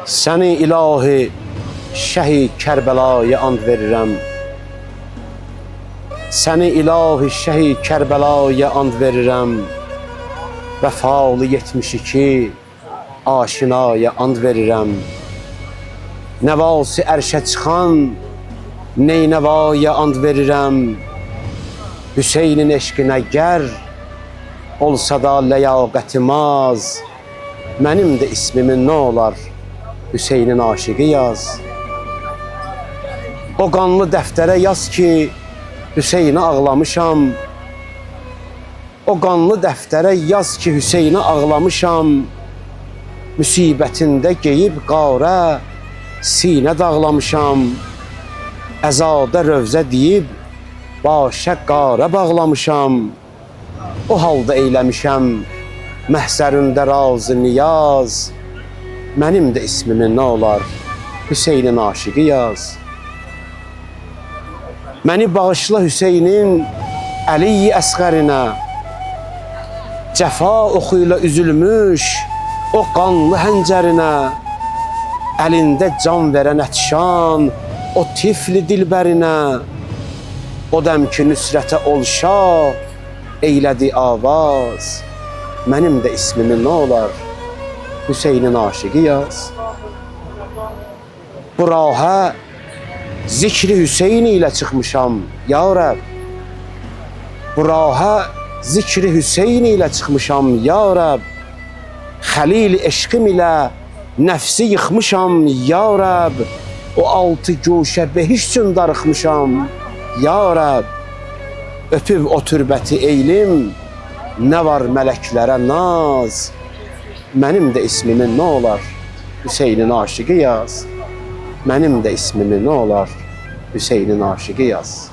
Səni ilahi şəhi Kərbəlaya and verirəm. Səni ilahi şəhi Kərbəlaya and verirəm. Vəfalı 72 aşinaya and verirəm. Nəvası ərşə çıxan Neynəvaya and verirəm. Hüseynin eşqinə gər olsa da ləyaqətim az. Mənim də ismimin nə olar Hüseynin aşıqı yaz. O qanlı dəftərə yaz ki Hüseyni ağlamışam. O qanlı dəftərə yaz ki Hüseyni ağlamışam. Müsibətində geyib qarə sinə dağlamışam. Əzadə rövzə deyib başa qarə bağlamışam. O halda eyləmişəm məhzərində razı niyaz. Mənim də ismimin nə olar Hüseynin aşıqı yaz. Məni bağışla Hüseynin Əli əsğərinə. Cəfa oxuyla üzülmüş o qanlı həncərinə. Əlində can verən ətşan o tifli dilbərinə. O dəm ki nüsrətə olşa eylədi avaz. Mənim də ismimin nə olar Hüseynin aşıqı yaz. Bu rahə zikri Hüseyin ilə çıxmışam ya Rəbb. Bu rahə zikri Hüseyin ilə çıxmışam ya Rəbb. Xəlil eşqim ilə nəfsi yıxmışam ya Rəbb. O altı guşə behiş üçün darıxmışam ya Rəbb. Öpüb o türbəti eylim, nə var mələklərə naz. Mənim də ismimin nə olar Hüseynin aşıqı yaz. Mənim də ismimin nə olar Hüseynin aşıqı yaz.